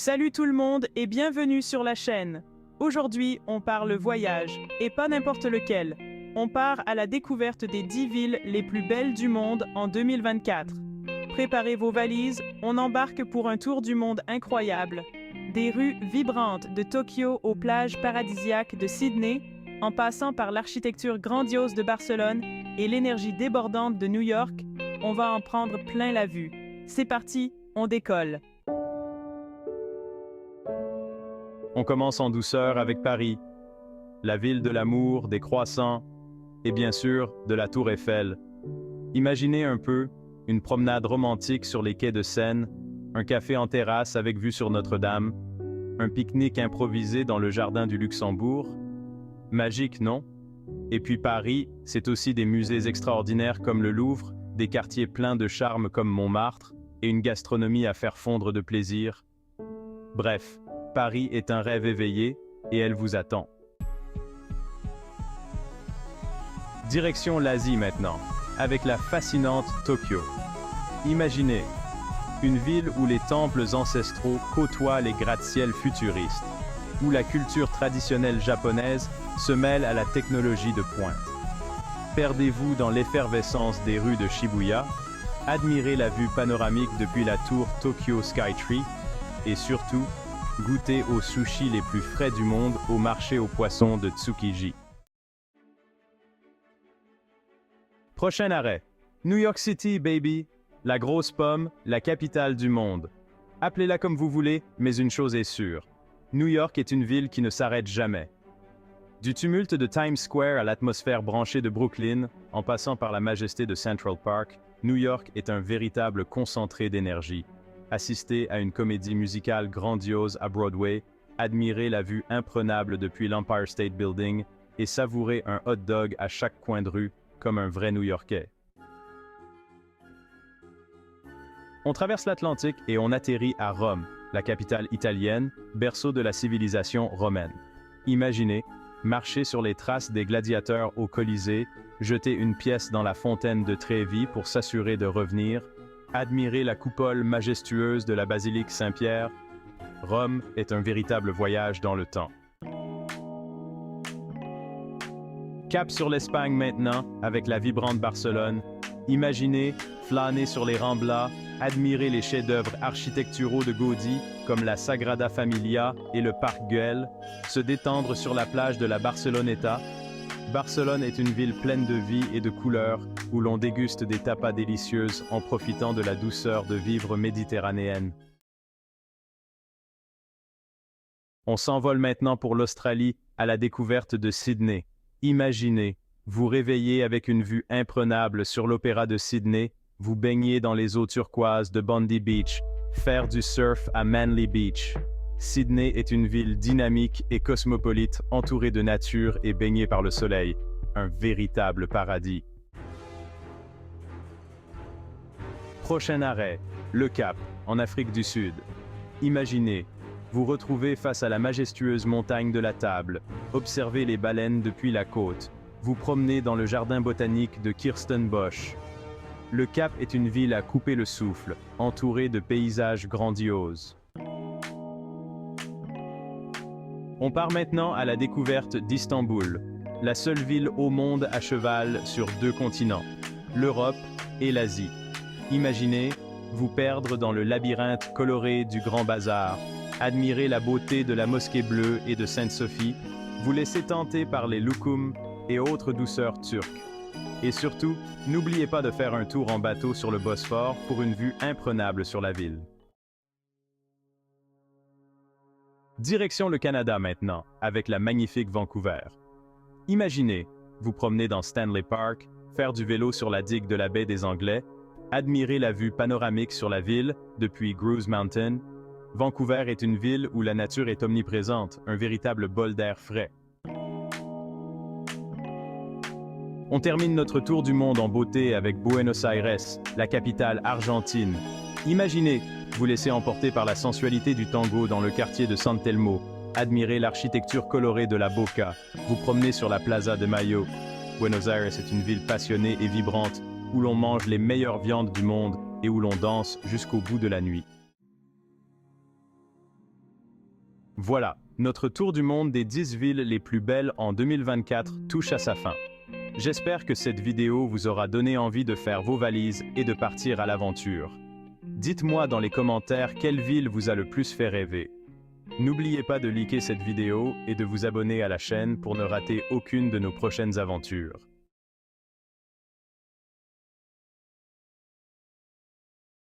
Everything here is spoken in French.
Salut tout le monde et bienvenue sur la chaîne. Aujourd'hui, on parle voyage, et pas n'importe lequel. On part à la découverte des 10 villes les plus belles du monde en 2024. Préparez vos valises, on embarque pour un tour du monde incroyable. Des rues vibrantes de Tokyo aux plages paradisiaques de Sydney, en passant par l'architecture grandiose de Barcelone et l'énergie débordante de New York, on va en prendre plein la vue. C'est parti, on décolle. On commence en douceur avec Paris, la ville de l'amour, des croissants et bien sûr de la Tour Eiffel. Imaginez un peu une promenade romantique sur les quais de Seine, un café en terrasse avec vue sur Notre-Dame, un pique-nique improvisé dans le jardin du Luxembourg. Magique, non? Et puis Paris, c'est aussi des musées extraordinaires comme le Louvre, des quartiers pleins de charme comme Montmartre et une gastronomie à faire fondre de plaisir. Bref, Paris est un rêve éveillé et elle vous attend. Direction l'Asie maintenant, avec la fascinante Tokyo. Imaginez, une ville où les temples ancestraux côtoient les gratte-ciels futuristes, où la culture traditionnelle japonaise se mêle à la technologie de pointe. Perdez-vous dans l'effervescence des rues de Shibuya, admirez la vue panoramique depuis la tour Tokyo Skytree et surtout, goûtez aux sushis les plus frais du monde au marché aux poissons de Tsukiji. Prochain arrêt, New York City, baby, la grosse pomme, la capitale du monde. Appelez-la comme vous voulez, mais une chose est sûre. New York est une ville qui ne s'arrête jamais. Du tumulte de Times Square à l'atmosphère branchée de Brooklyn, en passant par la majesté de Central Park, New York est un véritable concentré d'énergie. Assistez à une comédie musicale grandiose à Broadway, admirez la vue imprenable depuis l'Empire State Building et savourez un hot dog à chaque coin de rue comme un vrai New-Yorkais. On traverse l'Atlantique et on atterrit à Rome, la capitale italienne, berceau de la civilisation romaine. Imaginez, marcher sur les traces des gladiateurs au Colisée, jeter une pièce dans la fontaine de Trévi pour s'assurer de revenir, admirer la coupole majestueuse de la basilique Saint-Pierre. Rome est un véritable voyage dans le temps. Cap sur l'Espagne maintenant, avec la vibrante Barcelone. Imaginez, flâner sur les Ramblas, admirer les chefs-d'œuvre architecturaux de Gaudí, comme la Sagrada Familia et le Parc Güell, se détendre sur la plage de la Barceloneta. Barcelone est une ville pleine de vie et de couleurs, où l'on déguste des tapas délicieuses en profitant de la douceur de vivre méditerranéenne. On s'envole maintenant pour l'Australie, à la découverte de Sydney. Imaginez, vous réveillez avec une vue imprenable sur l'opéra de Sydney, vous baignez dans les eaux turquoises de Bondi Beach, faire du surf à Manly Beach. Sydney est une ville dynamique et cosmopolite, entourée de nature et baignée par le soleil. Un véritable paradis. Prochain arrêt, Le Cap, en Afrique du Sud. Imaginez, vous retrouvez face à la majestueuse montagne de la Table, observez les baleines depuis la côte, vous promenez dans le jardin botanique de Kirstenbosch. Le Cap est une ville à couper le souffle, entourée de paysages grandioses. On part maintenant à la découverte d'Istanbul, la seule ville au monde à cheval sur 2 continents, l'Europe et l'Asie. Imaginez, vous perdre dans le labyrinthe coloré du Grand Bazar, admirer la beauté de la Mosquée Bleue et de Sainte-Sophie, vous laisser tenter par les loukoums et autres douceurs turques. Et surtout, n'oubliez pas de faire un tour en bateau sur le Bosphore pour une vue imprenable sur la ville. Direction le Canada maintenant, avec la magnifique Vancouver. Imaginez, vous promener dans Stanley Park, faire du vélo sur la digue de la baie des Anglais, admirer la vue panoramique sur la ville depuis Grouse Mountain. Vancouver est une ville où la nature est omniprésente, un véritable bol d'air frais. On termine notre tour du monde en beauté avec Buenos Aires, la capitale argentine. Imaginez, vous laisser emporter par la sensualité du tango dans le quartier de San Telmo, admirer l'architecture colorée de la Boca, vous promener sur la Plaza de Mayo. Buenos Aires est une ville passionnée et vibrante, où l'on mange les meilleures viandes du monde et où l'on danse jusqu'au bout de la nuit. Voilà, notre tour du monde des 10 villes les plus belles en 2024 touche à sa fin. J'espère que cette vidéo vous aura donné envie de faire vos valises et de partir à l'aventure. Dites-moi dans les commentaires quelle ville vous a le plus fait rêver. N'oubliez pas de liker cette vidéo et de vous abonner à la chaîne pour ne rater aucune de nos prochaines aventures.